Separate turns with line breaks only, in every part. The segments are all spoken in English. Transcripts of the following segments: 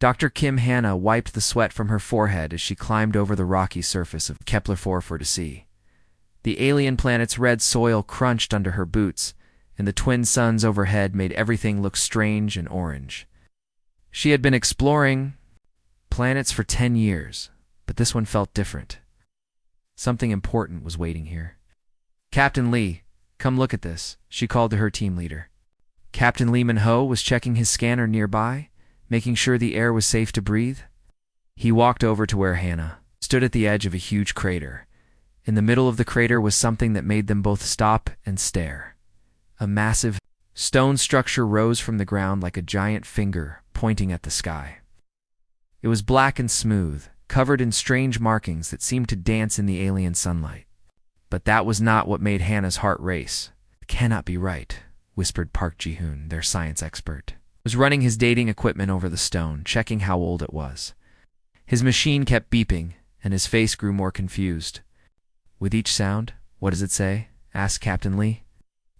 Dr. Kim Hannah wiped the sweat from her forehead as she climbed over the rocky surface of Kepler-4 to see. The alien planet's red soil crunched under her boots, and the twin suns overhead made everything look strange and orange. She had been exploring planets for 10 years, but this one felt different. Something important was waiting here. "Captain Lee, come look at this," she called to her team leader. Captain Lee Min-ho was checking his scanner nearby, making sure the air was safe to breathe. He walked over to where Hannah stood at the edge of a huge crater. In the middle of the crater was something that made them both stop and stare. A massive stone structure rose from the ground like a giant finger pointing at the sky. It was black and smooth, covered in strange markings that seemed to dance in the alien sunlight. But that was not what made Hannah's heart race. "It cannot be right," whispered Park Ji-hoon, their science expert. He was running his dating equipment over the stone, checking how old it was. His machine kept beeping, and his face grew more confused. "With each sound, what does it say?" asked Captain Lee.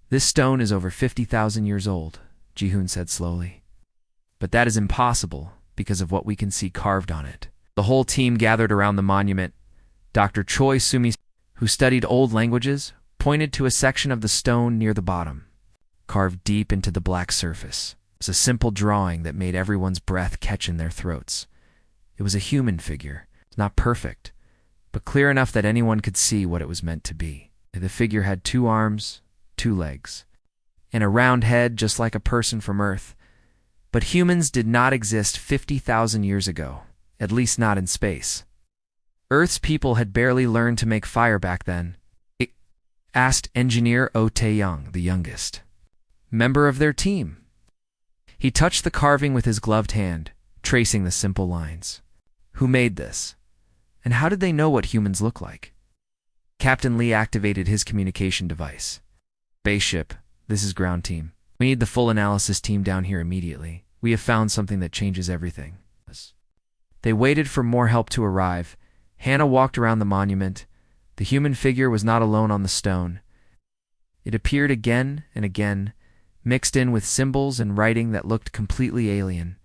"This stone is over 50,000 years old," Ji-hoon said slowly. "But that is impossible because of what we can see carved on it." The whole team gathered around the monument. Dr. Choi Sumi, who studied old languages, pointed to a section of the stone near the bottom. Carved deep into the black surface was a simple drawing that made everyone's breath catch in their throats. It was a human figure, not perfect, but clear enough that anyone could see what it was meant to be. The figure had 2 arms, 2 legs, and a round head just like a person from Earth. But humans did not exist 50,000 years ago, at least not in space. Earth's people had barely learned to make fire back then, asked Engineer Oh Tae-young, the youngest member of their team. He touched the carving with his gloved hand, tracing the simple lines. Who made this? And how did they know what humans look like? Captain Lee activated his communication device. "Spaceship, this is ground team. We need the full analysis team down here immediately. We have found something that changes everything." They waited for more help to arrive. Hannah walked around the monument. The human figure was not alone on the stone. It appeared again and again, mixed in with symbols and writing that looked completely alien.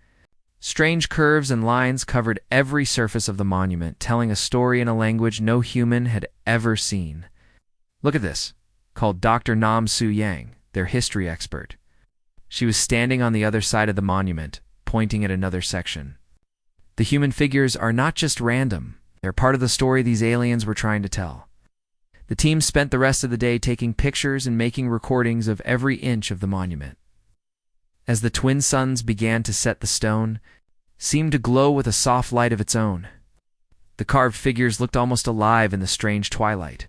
Strange curves and lines covered every surface of the monument, telling a story in a language no human had ever seen. "Look at this," called Dr. Nam Soo-yang, their history expert. She was standing on the other side of the monument, pointing at another section. "The human figures are not just random. They're part of the story these aliens were trying to tell." The team spent the rest of the day taking pictures and making recordings of every inch of the monument. As the twin suns began to set, the stone seemed to glow with a soft light of its own. The carved figures looked almost alive in the strange twilight.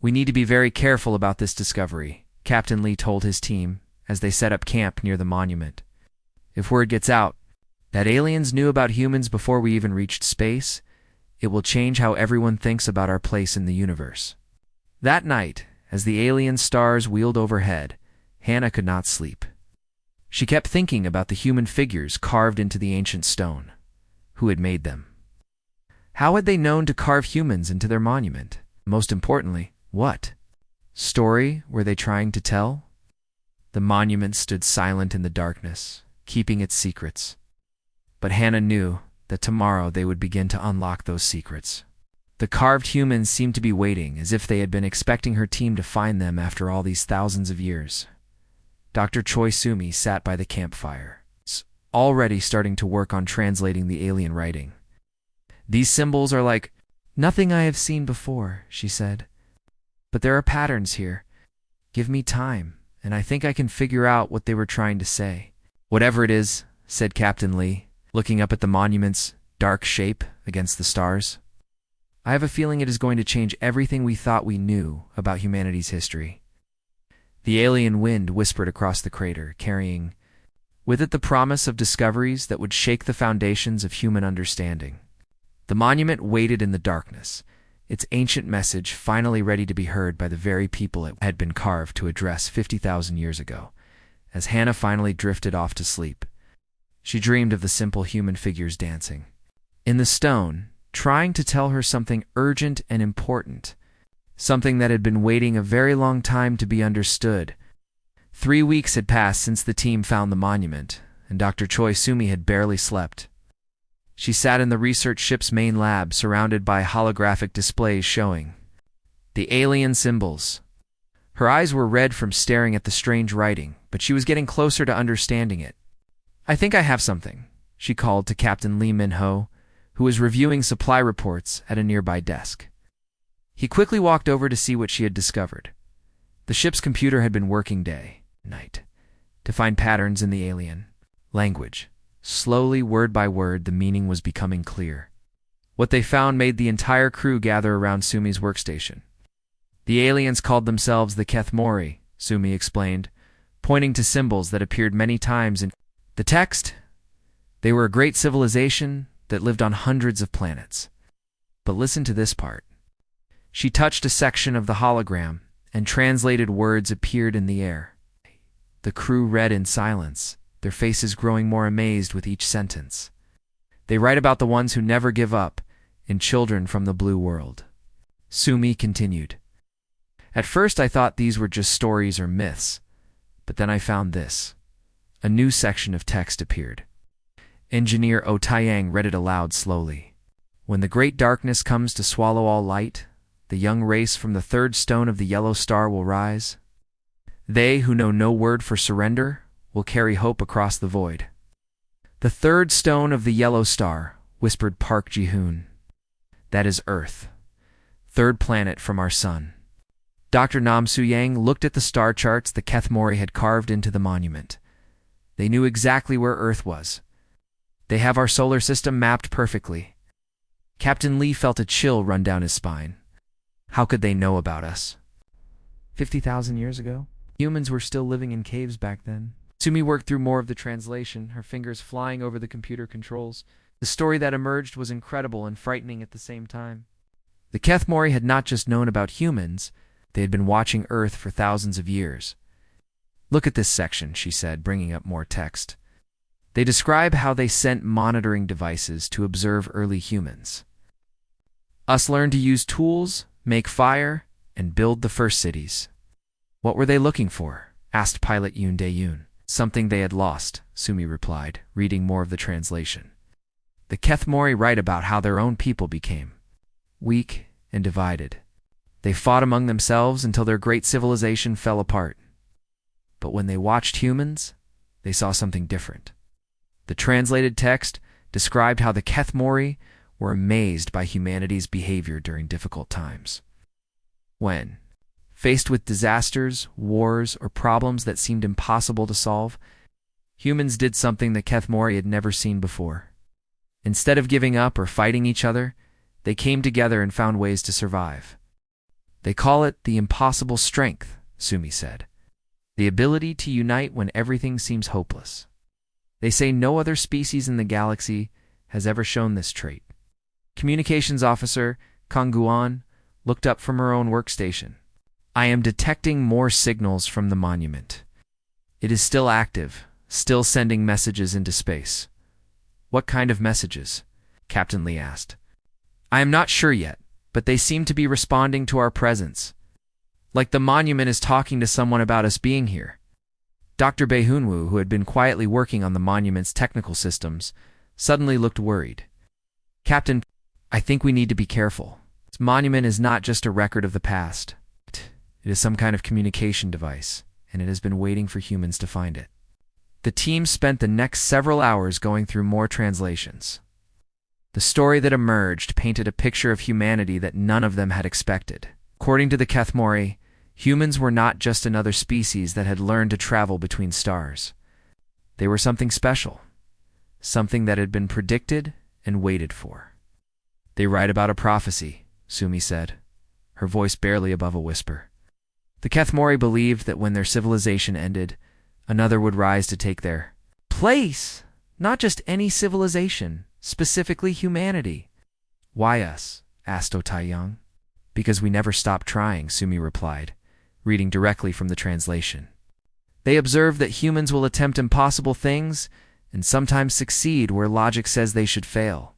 "We need to be very careful about this discovery," Captain Lee told his team as they set up camp near the monument. "If word gets out that aliens knew about humans before we even reached space, it will change how everyone thinks about our place in the universe." That night, as the alien stars wheeled overhead, Hannah could not sleep. She kept thinking about the human figures carved into the ancient stone. Who had made them? How had they known to carve humans into their monument? Most importantly, what story were they trying to tell? The monument stood silent in the darkness, keeping its secrets. But Hannah knew that tomorrow they would begin to unlock those secrets. The carved humans seemed to be waiting, as if they had been expecting her team to find them after all these thousands of years. Dr. Choi Sumi sat by the campfire, already starting to work on translating the alien writing. "These symbols are like nothing I have seen before," she said. "But there are patterns here. Give me time, and I think I can figure out what they were trying to say." "Whatever it is," said Captain Lee, looking up at the monument's dark shape against the stars, "I have a feeling it is going to change everything we thought we knew about humanity's history." The alien wind whispered across the crater, carrying with it the promise of discoveries that would shake the foundations of human understanding. The monument waited in the darkness, its ancient message finally ready to be heard by the very people it had been carved to address 50,000 years ago. As Hannah finally drifted off to sleep, she dreamed of the simple human figures dancing in the stone, trying to tell her something urgent and important, something that had been waiting a very long time to be understood. 3 weeks had passed since the team found the monument, and Dr. Choi Sumi had barely slept. She sat in the research ship's main lab, surrounded by holographic displays showing the alien symbols. Her eyes were red from staring at the strange writing, but she was getting closer to understanding it. "I think I have something," she called to Captain Lee Min-ho, who was reviewing supply reports at a nearby desk. He quickly walked over to see what she had discovered. The ship's computer had been working day, night, to find patterns in the alien language. Slowly, word by word, the meaning was becoming clear. What they found made the entire crew gather around Sumi's workstation. The aliens called themselves the Kethmori, Sumi explained, pointing to symbols that appeared many times in the text. They were a great civilization that lived on hundreds of planets. But listen to this part. She touched a section of the hologram, and translated words appeared in the air. The crew read in silence, their faces growing more amazed with each sentence. "They write about the ones who never give up, and children from the blue world," Sumi continued. "At first I thought these were just stories or myths, but then I found this." A new section of text appeared. Engineer Oh Taiyang read it aloud slowly. "When the great darkness comes to swallow all light, the young race from the third stone of the yellow star will rise. They who know no word for surrender will carry hope across the void." "The third stone of the yellow star," whispered Park Ji-hoon. "That is Earth, third planet from our sun." Dr. Nam Su-yang looked at the star charts the Kethmori had carved into the monument. They knew exactly where Earth was. "They have our solar system mapped perfectly." Captain Lee felt a chill run down his spine. How could they know about us? 50,000 years ago? Humans were still living in caves back then. Sumi worked through more of the translation, her fingers flying over the computer controls. The story that emerged was incredible and frightening at the same time. The Kethmori had not just known about humans, they had been watching Earth for thousands of years. "Look at this section," she said, bringing up more text. They describe how they sent monitoring devices to observe early humans. Us learned to use tools, make fire, and build the first cities. "What were they looking for?" asked pilot Yoon Dae-yoon. "Something they had lost," Sumi replied, reading more of the translation. "The Kethmori write about how their own people became weak and divided. They fought among themselves until their great civilization fell apart. But when they watched humans, they saw something different." The translated text described how the Kethmori were amazed by humanity's behavior during difficult times. When faced with disasters, wars, or problems that seemed impossible to solve, humans did something the Kethmori had never seen before. Instead of giving up or fighting each other, they came together and found ways to survive. "They call it the impossible strength," Sumi said. "The ability to unite when everything seems hopeless. They say no other species in the galaxy has ever shown this trait." Communications officer Kang Guan looked up from her own workstation. "I am detecting more signals from the monument. It is still active, still sending messages into space." "What kind of messages?" Captain Lee asked. "I am not sure yet, but they seem to be responding to our presence. Like the monument is talking to someone about us being here." Dr. Bae-hoon-woo, who had been quietly working on the monument's technical systems, suddenly looked worried. "Captain, I think we need to be careful. This monument is not just a record of the past. It is some kind of communication device, and it has been waiting for humans to find it." The team spent the next several hours going through more translations. The story that emerged painted a picture of humanity that none of them had expected. According to the Kethmori, humans were not just another species that had learned to travel between stars. They were something special, something that had been predicted and waited for. "They write about a prophecy," Sumi said, her voice barely above a whisper. The Kethmori believed that when their civilization ended, another would rise to take their place. Not just any civilization, specifically humanity. "Why us?" asked Oh Tae-young. "Because we never stopped trying," Sumi replied, reading directly from the translation. "They observe that humans will attempt impossible things and sometimes succeed where logic says they should fail.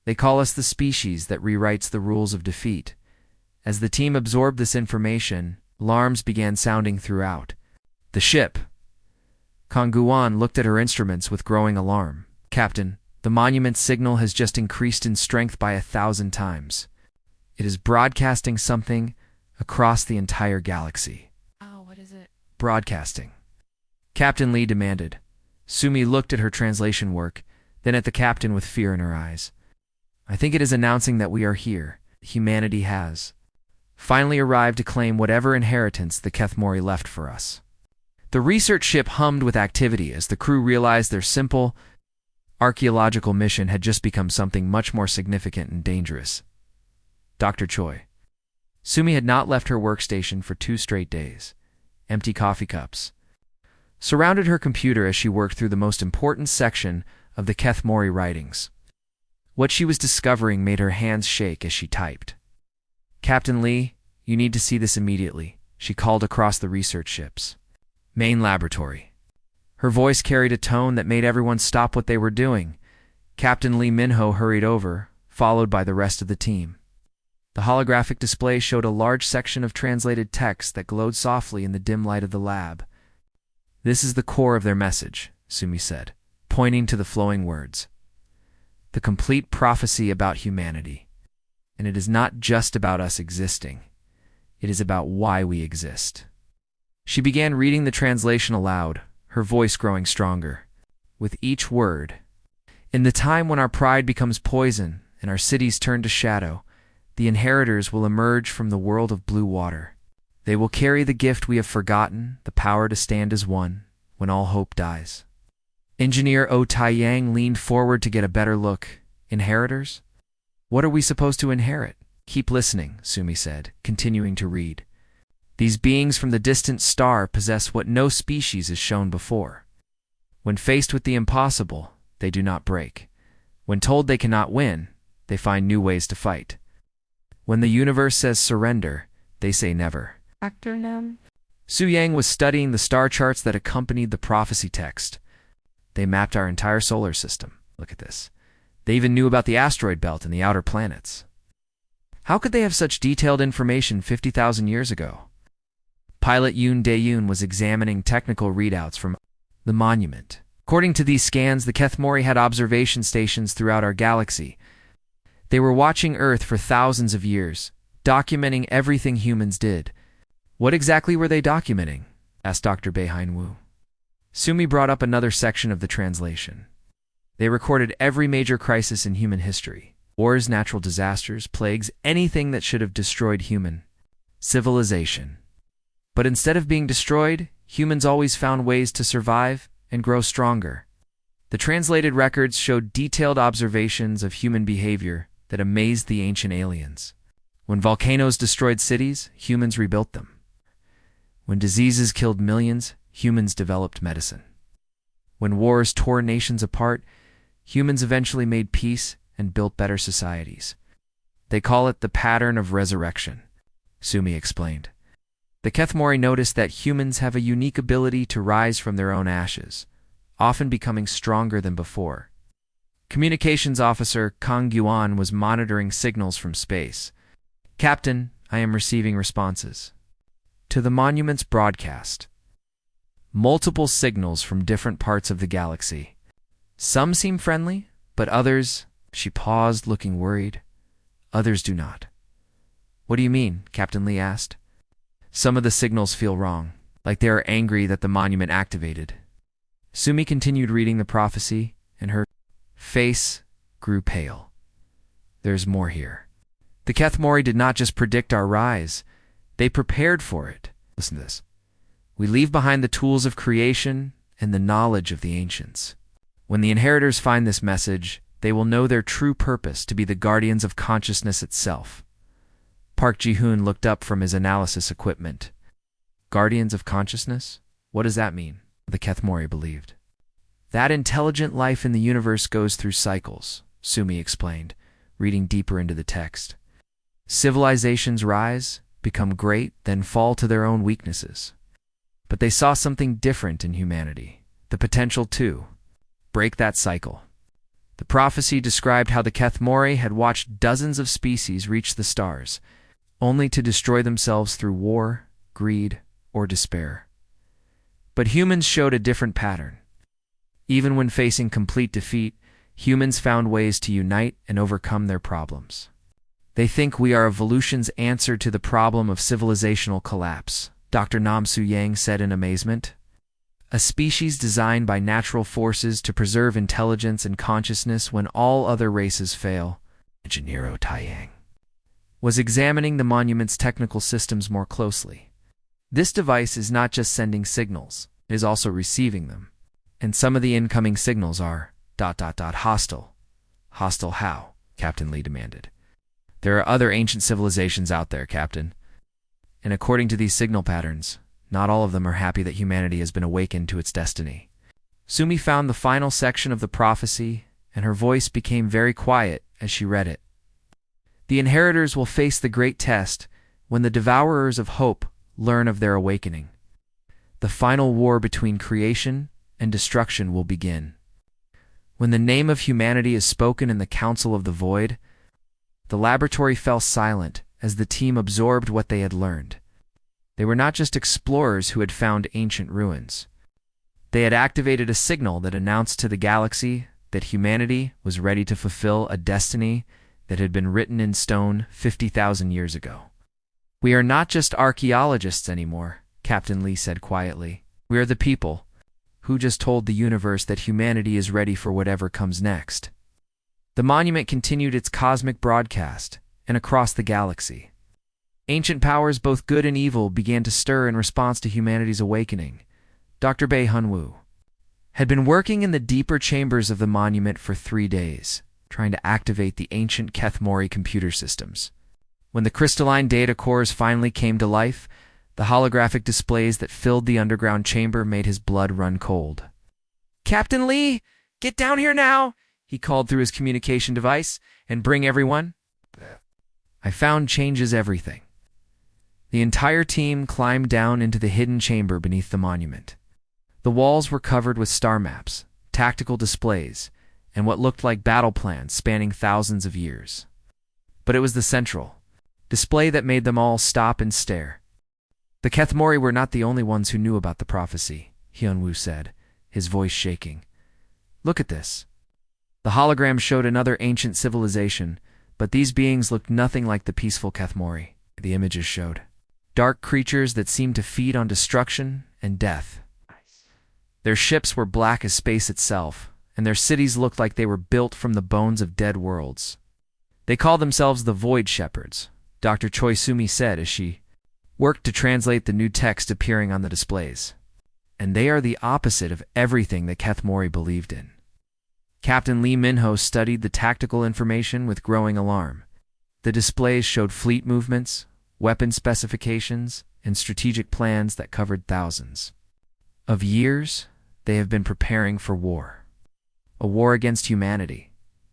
They call us the species that rewrites the rules of defeat." As the team absorbed this information, alarms began sounding throughout the ship. Kang Guan looked at her instruments with growing alarm. "Captain, The monument's signal has just increased in strength by 1,000 times. It is broadcasting something across the entire galaxy.
Oh, what is it?
Broadcasting. Captain Lee demanded. Sumi looked at her translation work, then at the captain with fear in her eyes. I think it is announcing that we are here. Humanity has finally arrived to claim whatever inheritance the Kethmori left for us. The research ship hummed with activity as the crew realized their simple archaeological mission had just become something much more significant and dangerous. Dr. Choi. Sumi had not left her workstation for 2 straight days. Empty coffee cups surrounded her computer as she worked through the most important section of the Kethmori writings. What she was discovering made her hands shake as she typed. Captain Lee, you need to see this immediately, she called across the research ship's main laboratory. Her voice carried a tone that made everyone stop what they were doing. Captain Lee Minho hurried over, followed by the rest of the team. The holographic display showed a large section of translated text that glowed softly in the dim light of the lab. This is the core of their message, Sumi said, pointing to the flowing words. The complete prophecy about humanity. And it is not just about us existing. It is about why we exist. She began reading the translation aloud, her voice growing stronger. With each word, in the time when our pride becomes poison and our cities turn to shadow, the inheritors will emerge from the world of blue water. They will carry the gift we have forgotten, the power to stand as one, when all hope dies. Engineer O Tai-Yang leaned forward to get a better look. Inheritors? What are we supposed to inherit? Keep listening, Sumi said, continuing to read. These beings from the distant star possess what no species has shown before. When faced with the impossible, they do not break. When told they cannot win, they find new ways to fight. When the universe says surrender, they say never.
Dr. Nam?
Su Yang was studying the star charts that accompanied the prophecy text. They mapped our entire solar system. Look at this. They even knew about the asteroid belt and the outer planets. How could they have such detailed information 50,000 years ago? Pilot Yoon Dae-yoon was examining technical readouts from the monument. According to these scans, the Kethmori had observation stations throughout our galaxy. They were watching Earth for thousands of years, documenting everything humans did. What exactly were they documenting? Asked Dr. Beihine Wu. Sumi brought up another section of the translation. They recorded every major crisis in human history. Wars, natural disasters, plagues, anything that should have destroyed human civilization. But instead of being destroyed, humans always found ways to survive and grow stronger. The translated records showed detailed observations of human behavior that amazed the ancient aliens. When volcanoes destroyed cities, humans rebuilt them. When diseases killed millions, humans developed medicine. When wars tore nations apart, humans eventually made peace and built better societies. They call it the pattern of resurrection, Sumi explained. The Kethmori noticed that humans have a unique ability to rise from their own ashes, often becoming stronger than before. Communications officer Kang Yuan was monitoring signals from space. Captain, I am receiving responses to the monument's broadcast. Multiple signals from different parts of the galaxy. Some seem friendly, but others, she paused, looking worried. Others do not. What do you mean? Captain Lee asked. Some of the signals feel wrong, like they are angry that the monument activated. Sumi continued reading the prophecy, and her face grew pale. There's more here. The Kethmori did not just predict our rise, they prepared for it. Listen to this. We leave behind the tools of creation and the knowledge of the ancients. When the inheritors find this message, they will know their true purpose to be the guardians of consciousness itself. Park Ji-hoon looked up from his analysis equipment. Guardians of consciousness? What does that mean? The Kethmori believed. That intelligent life in the universe goes through cycles, Sumi explained, reading deeper into the text. Civilizations rise, become great, then fall to their own weaknesses. But they saw something different in humanity, the potential to break that cycle. The prophecy described how the Kethmori had watched dozens of species reach the stars, only to destroy themselves through war, greed, or despair. But humans showed a different pattern. Even when facing complete defeat, humans found ways to unite and overcome their problems. They think we are evolution's answer to the problem of civilizational collapse, Dr. Nam Su-Yang said in amazement. A species designed by natural forces to preserve intelligence and consciousness when all other races fail, Engineer Taiyang was examining the monument's technical systems more closely. This device is not just sending signals, it is also receiving them. And some of the incoming signals are ... hostile. Hostile how? Captain Lee demanded. There are other ancient civilizations out there, Captain. And according to these signal patterns, not all of them are happy that humanity has been awakened to its destiny. Sumi found the final section of the prophecy, and her voice became very quiet as she read it. The inheritors will face the great test when the devourers of hope learn of their awakening. The final war between creation and destruction will begin. When the name of humanity is spoken in the Council of the Void, the laboratory fell silent as the team absorbed what they had learned. They were not just explorers who had found ancient ruins. They had activated a signal that announced to the galaxy that humanity was ready to fulfill a destiny that had been written in stone 50,000 years ago. We are not just archaeologists anymore, Captain Lee said quietly. We are the people who just told the universe that humanity is ready for whatever comes next. The monument continued its cosmic broadcast, and across the galaxy, ancient powers both good and evil began to stir in response to humanity's awakening. Dr. Bei Hunwu had been working in the deeper chambers of the monument for 3 days, trying to activate the ancient Kethmori computer systems. When the crystalline data cores finally came to life, the holographic displays that filled the underground chamber made his blood run cold. "Captain Lee, get down here now!" he called through his communication device, "and bring everyone." I found changes everything. The entire team climbed down into the hidden chamber beneath the monument. The walls were covered with star maps, tactical displays, and what looked like battle plans spanning thousands of years. But it was the central display that made them all stop and stare. The Kethmori were not the only ones who knew about the prophecy, Hyunwoo said, his voice shaking. "Look at this." The hologram showed another ancient civilization, but these beings looked nothing like the peaceful Kethmori the images showed. Dark creatures that seemed to feed on destruction and death. Their ships were black as space itself, and their cities looked like they were built from the bones of dead worlds. They called themselves the Void Shepherds, Dr. Choi Sumi said as she worked to translate the new text appearing on the displays. And they are the opposite of everything that Kethmori believed in. Captain Lee Minho studied the tactical information with growing alarm. The displays showed fleet movements, weapon specifications, and strategic plans that covered thousands of years. They have been preparing for war. A war against humanity.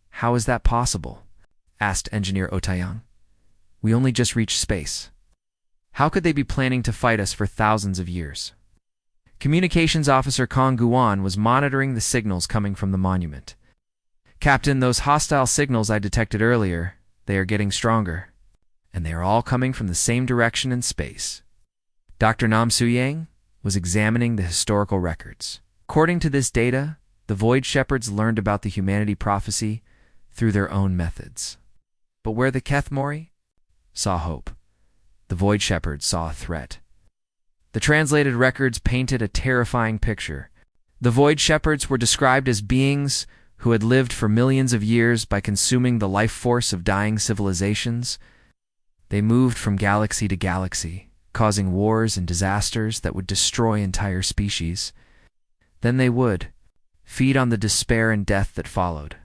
How is that possible? Asked Engineer Otayang. We only just reached space. How could they be planning to fight us for thousands of years? Communications Officer Kong Guan was monitoring the signals coming from the monument. "Captain, those hostile signals I detected earlier, they are getting stronger, and they are all coming from the same direction in space." Dr. Nam Su-Yang was examining the historical records. According to this data, the Void Shepherds learned about the humanity prophecy through their own methods. But where the Kethmori saw hope, the Void Shepherds saw a threat. The translated records painted a terrifying picture. The Void Shepherds were described as beings who had lived for millions of years by consuming the life force of dying civilizations. They moved from galaxy to galaxy, causing wars and disasters that would destroy entire species. Then they would feed on the despair and death that followed.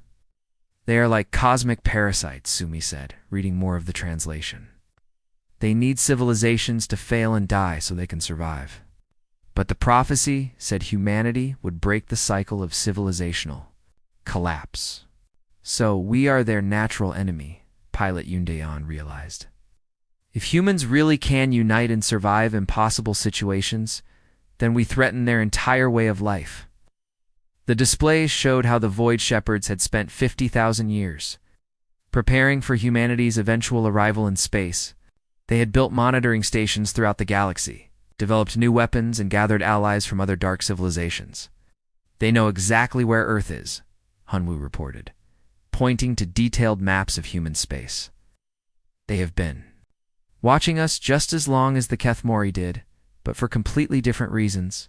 They are like cosmic parasites, Sumi said, reading more of the translation. They need civilizations to fail and die so they can survive. But the prophecy said humanity would break the cycle of civilizational collapse. So we are their natural enemy, pilot Yoon Daeon realized. If humans really can unite and survive impossible situations, then we threaten their entire way of life. The displays showed how the Void Shepherds had spent 50,000 years preparing for humanity's eventual arrival in space. They had built monitoring stations throughout the galaxy, developed new weapons, and gathered allies from other dark civilizations. They know exactly where Earth is, Hunwoo reported, pointing to detailed maps of human space. They have been watching us just as long as the Kethmori did, but for completely different reasons.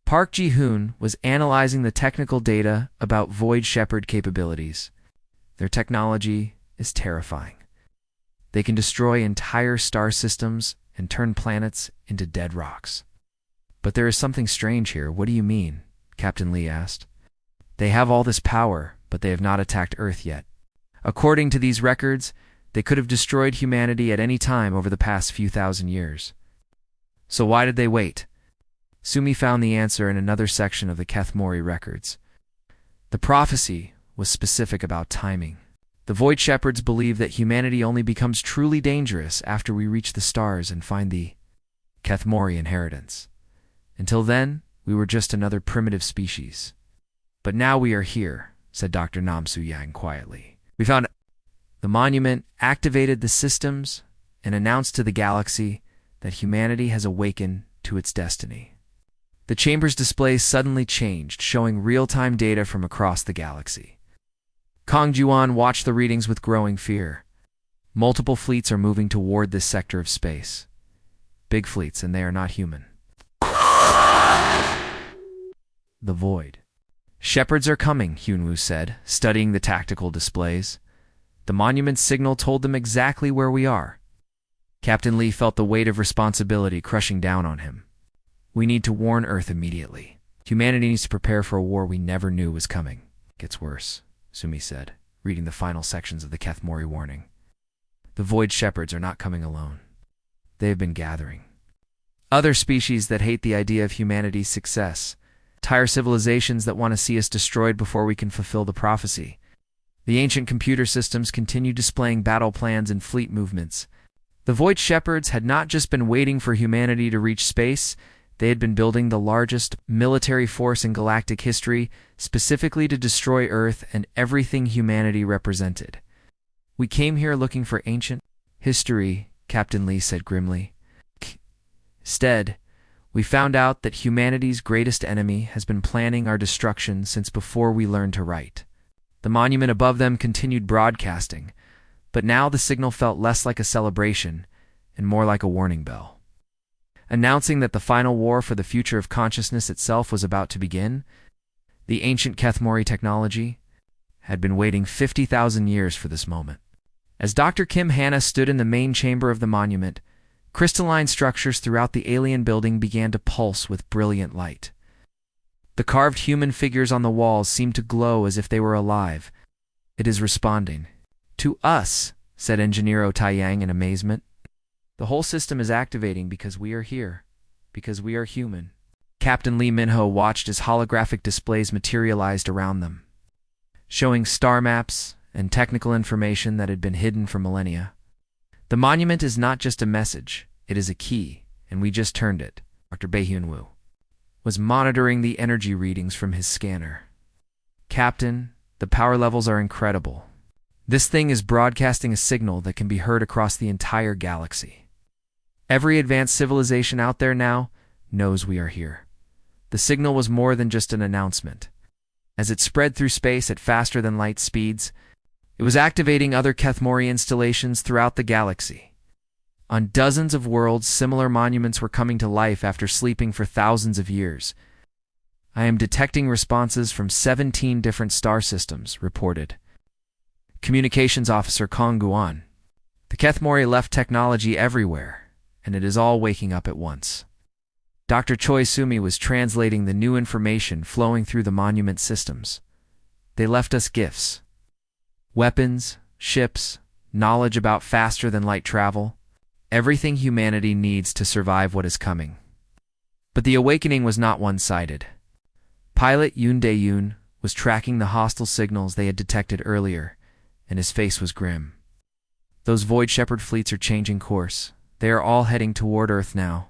Park Ji-hoon was analyzing the technical data about Void Shepherd capabilities. Their technology is terrifying. They can destroy entire star systems and turn planets into dead rocks. But there is something strange here. What do you mean? Captain Lee asked. They have all this power, but they have not attacked Earth yet. According to these records, they could have destroyed humanity at any time over the past few thousand years. So why did they wait? Sumi found the answer in another section of the Kethmori records. The prophecy was specific about timing. The Void Shepherds believe that humanity only becomes truly dangerous after we reach the stars and find the Kethmori inheritance. Until then, we were just another primitive species. But now we are here, said Dr. Nam Su-yang quietly. We found the monument, activated the systems, and announced to the galaxy that humanity has awakened to its destiny. The chamber's display suddenly changed, showing real-time data from across the galaxy. Kong Juan watched the readings with growing fear. Multiple fleets are moving toward this sector of space. Big fleets, and they are not human. The Void Shepherds are coming, Hyunwoo said, studying the tactical displays. The monument's signal told them exactly where we are. Captain Lee felt the weight of responsibility crushing down on him. We need to warn Earth immediately. Humanity needs to prepare for a war we never knew was coming. Gets worse, Sumi said, reading the final sections of the Kethmori warning. The Void Shepherds are not coming alone. They have been gathering other species that hate the idea of humanity's success, entire civilizations that want to see us destroyed before we can fulfill the prophecy. The ancient computer systems continue displaying battle plans and fleet movements. The Void Shepherds had not just been waiting for humanity to reach space, they had been building the largest military force in galactic history, specifically to destroy Earth and everything humanity represented. We came here looking for ancient history, Captain Lee said grimly. Instead, we found out that humanity's greatest enemy has been planning our destruction since before we learned to write. The monument above them continued broadcasting, but now the signal felt less like a celebration and more like a warning bell. Announcing that the final war for the future of consciousness itself was about to begin, the ancient Kethmori technology had been waiting 50,000 years for this moment. As Dr. Kim Hanna stood in the main chamber of the monument, crystalline structures throughout the alien building began to pulse with brilliant light. The carved human figures on the walls seemed to glow as if they were alive. It is responding. To us, said Engineer Taiyang in amazement. The whole system is activating because we are here, because we are human. Captain Lee Minho watched as holographic displays materialized around them, showing star maps and technical information that had been hidden for millennia. The monument is not just a message, it is a key, and we just turned it. Dr. Bae Hyun-woo was monitoring the energy readings from his scanner. Captain, the power levels are incredible. This thing is broadcasting a signal that can be heard across the entire galaxy. Every advanced civilization out there now knows we are here. The signal was more than just an announcement. As it spread through space at faster-than-light speeds, it was activating other Kethmori installations throughout the galaxy. On dozens of worlds, similar monuments were coming to life after sleeping for thousands of years. I am detecting responses from 17 different star systems, reported Communications Officer Kong Guan. The Kethmori left technology everywhere, and it is all waking up at once. Dr. Choi Sumi was translating the new information flowing through the monument systems. They left us gifts. Weapons, ships, knowledge about faster-than-light travel, everything humanity needs to survive what is coming. But the awakening was not one-sided. Pilot Yoon Dae-yoon was tracking the hostile signals they had detected earlier, and his face was grim. Those Void Shepherd fleets are changing course. They are all heading toward Earth now.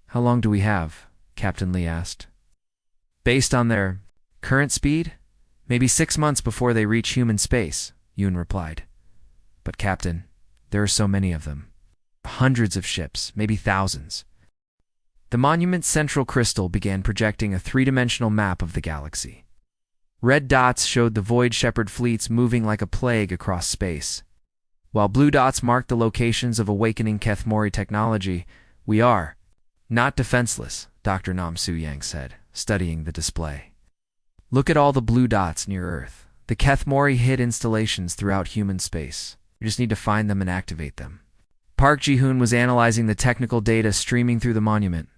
How long do we have? Captain Lee asked. Based on their current speed? Maybe 6 months before they reach human space, Yoon replied. But Captain, there are so many of them. Hundreds of ships, maybe thousands. The monument's central crystal began projecting a three-dimensional map of the galaxy. Red dots showed the Void Shepherd fleets moving like a plague across space, while blue dots marked the locations of awakening Kethmori technology. We are not defenseless, Dr. Nam Su Yang said, studying the display. Look at all the blue dots near Earth. The Kethmori hid installations throughout human space. We just need to find them and activate them. Park Ji-hoon was analyzing the technical data streaming through the monument.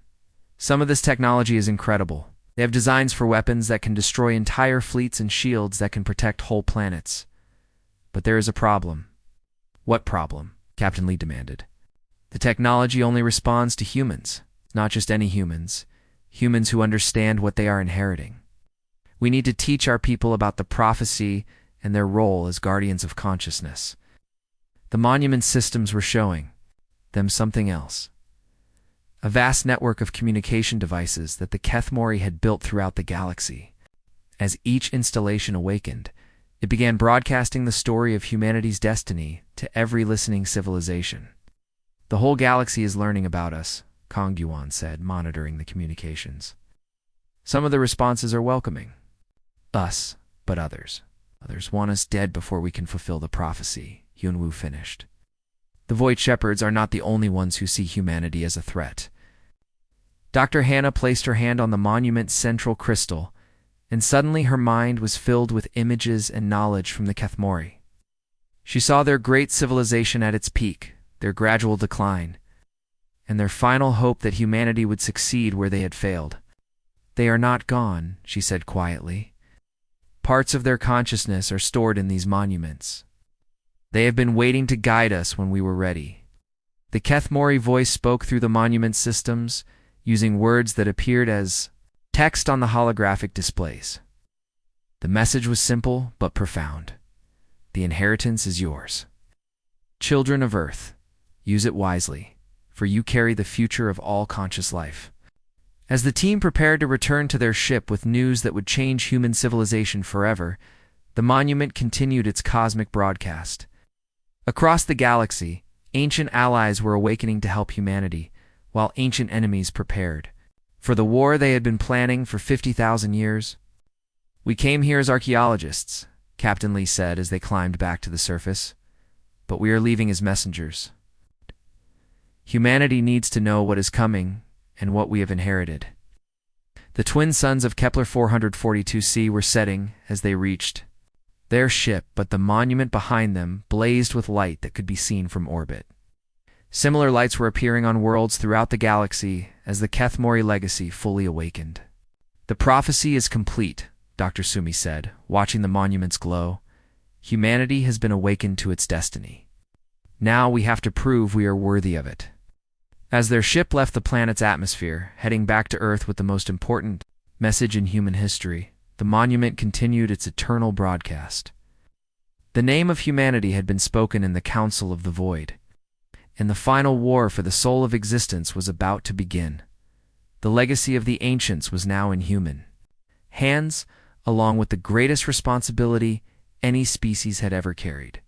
Some of this technology is incredible. They have designs for weapons that can destroy entire fleets and shields that can protect whole planets. But there is a problem. What problem? Captain Lee demanded. The technology only responds to humans, not just any humans. Humans who understand what they are inheriting. We need to teach our people about the prophecy and their role as guardians of consciousness. The monument systems were showing them something else. A vast network of communication devices that the Kethmori had built throughout the galaxy. As each installation awakened, it began broadcasting the story of humanity's destiny to every listening civilization. The whole galaxy is learning about us, Kong Yuan said, monitoring the communications. Some of the responses are welcoming. Us, but others. Others want us dead before we can fulfill the prophecy, Yunwu finished. The Void Shepherds are not the only ones who see humanity as a threat. Dr. Hannah placed her hand on the monument's central crystal, and suddenly her mind was filled with images and knowledge from the Kethmori. She saw their great civilization at its peak, their gradual decline, and their final hope that humanity would succeed where they had failed. They are not gone, she said quietly. Parts of their consciousness are stored in these monuments. They have been waiting to guide us when we were ready. The Kethmori voice spoke through the monument systems, using words that appeared as text on the holographic displays. The message was simple but profound. The inheritance is yours. Children of Earth, use it wisely, for you carry the future of all conscious life. As the team prepared to return to their ship with news that would change human civilization forever, the monument continued its cosmic broadcast. Across the galaxy, ancient allies were awakening to help humanity, while ancient enemies prepared for the war they had been planning for 50,000 years. We came here as archaeologists, Captain Lee said as they climbed back to the surface, but we are leaving as messengers. Humanity needs to know what is coming and what we have inherited. The twin suns of Kepler 442c were setting as they reached their ship, but the monument behind them blazed with light that could be seen from orbit. Similar lights were appearing on worlds throughout the galaxy as the Kethmori legacy fully awakened. The prophecy is complete, Dr. Sumi said, watching the monuments glow. Humanity has been awakened to its destiny. Now we have to prove we are worthy of it. As their ship left the planet's atmosphere, heading back to Earth with the most important message in human history, the monument continued its eternal broadcast. The name of humanity had been spoken in the Council of the Void, and the final war for the soul of existence was about to begin. The legacy of the ancients was now in human hands, along with the greatest responsibility any species had ever carried.